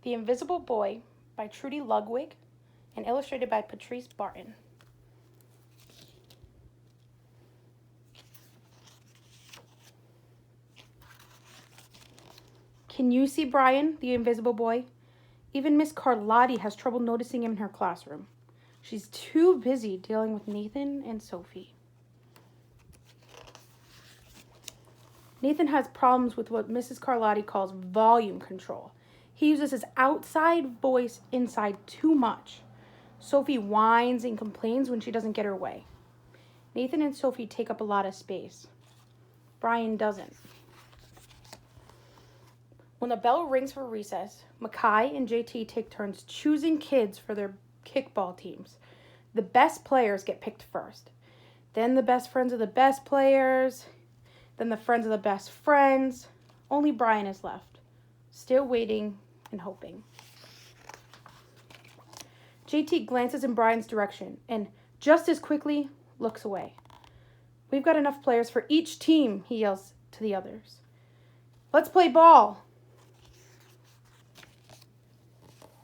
The Invisible Boy by Trudy Ludwig and illustrated by Patrice Barton. Can you see Brian, the invisible boy? Even Miss Carlotti has trouble noticing him in her classroom. She's too busy dealing with Nathan and Sophie. Nathan has problems with what Mrs. Carlotti calls volume control. He uses his outside voice inside too much. Sophie whines and complains when she doesn't get her way. Nathan and Sophie take up a lot of space. Brian doesn't. When the bell rings for recess, Mackay and JT take turns choosing kids for their kickball teams. The best players get picked first. Then the best friends of the best players. Then the friends of the best friends. Only Brian is left, still waiting and hoping. JT glances in Brian's direction and just as quickly looks away. We've got enough players for each team, he yells to the others. Let's play ball.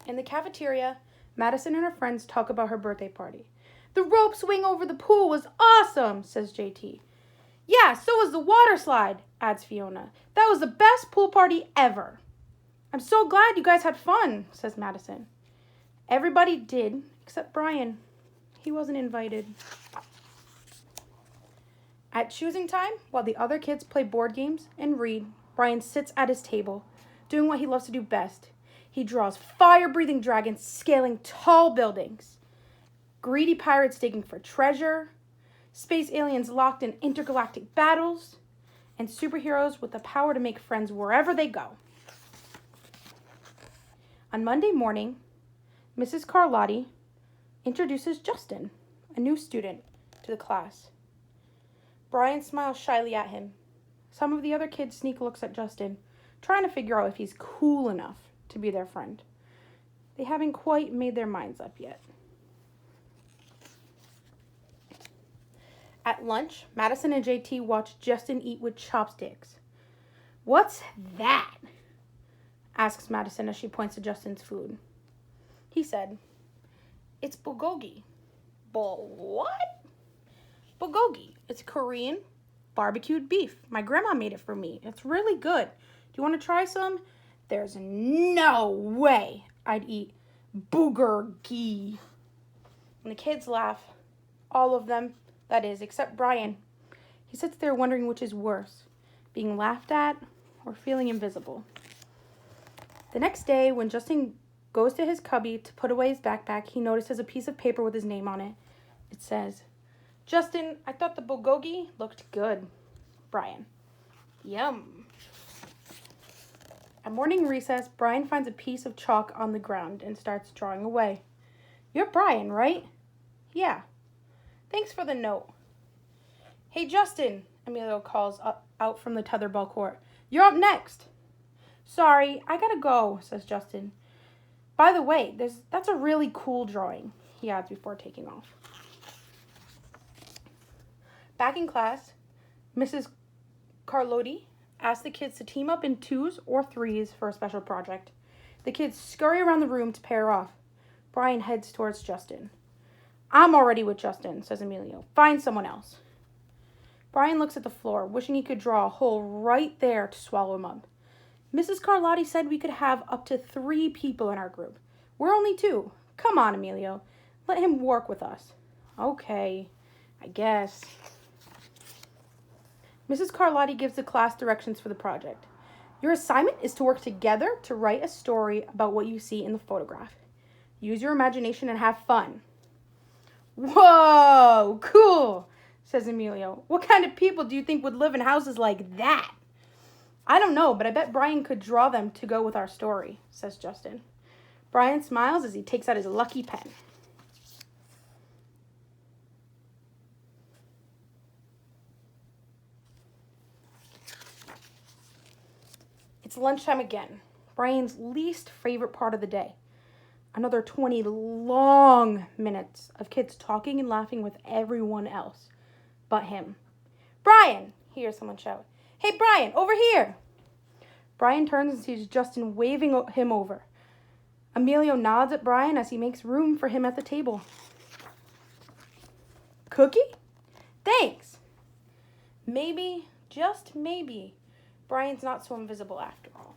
In the cafeteria, Madison and her friends talk about her birthday party. The rope swing over the pool was awesome, says JT. Yeah, so was the water slide, adds Fiona. That was the best pool party ever. I'm so glad you guys had fun, says Madison. Everybody did, except Brian. He wasn't invited. At choosing time, while the other kids play board games and read, Brian sits at his table, doing what he loves to do best. He draws fire-breathing dragons scaling tall buildings, greedy pirates digging for treasure, space aliens locked in intergalactic battles, and superheroes with the power to make friends wherever they go. On Monday morning, Mrs. Carlotti introduces Justin, a new student, to the class. Brian smiles shyly at him. Some of the other kids sneak looks at Justin, trying to figure out if he's cool enough to be their friend. They haven't quite made their minds up yet. At lunch, Madison and JT watch Justin eat with chopsticks. What's that? Asks Madison as she points to Justin's food. He said, It's bulgogi. What? Bulgogi. It's Korean barbecued beef. My grandma made it for me. It's really good. Do you want to try some? There's no way I'd eat bulgogi. And the kids laugh. All of them, that is, except Brian. He sits there wondering which is worse, being laughed at or feeling invisible. The next day, when Justin goes to his cubby to put away his backpack, he notices a piece of paper with his name on it. It says, Justin, I thought the bulgogi looked good. Brian. Yum. At morning recess, Brian finds a piece of chalk on the ground and starts drawing away. You're Brian, right? Yeah. Thanks for the note. Hey, Justin, Emilio calls out from the tetherball court. You're up next. Sorry, I gotta go, says Justin. By the way, that's a really cool drawing, he adds before taking off. Back in class, Mrs. Carlotti asks the kids to team up in 2s or 3s for a special project. The kids scurry around the room to pair off. Brian heads towards Justin. I'm already with Justin, says Emilio. Find someone else. Brian looks at the floor, wishing he could draw a hole right there to swallow him up. Mrs. Carlotti said we could have up to 3 people in our group. We're only 2. Come on, Emilio. Let him work with us. Okay, I guess. Mrs. Carlotti gives the class directions for the project. Your assignment is to work together to write a story about what you see in the photograph. Use your imagination and have fun. Whoa, cool, says Emilio. What kind of people do you think would live in houses like that? I don't know, but I bet Brian could draw them to go with our story, says Justin. Brian smiles as he takes out his lucky pen. It's lunchtime again, Brian's least favorite part of the day. Another 20 long minutes of kids talking and laughing with everyone else but him. Brian, he hears someone shout. Hey, Brian, over here. Brian turns and sees Justin waving him over. Emilio nods at Brian as he makes room for him at the table. Cookie? Thanks. Maybe, just maybe, Brian's not so invisible after all.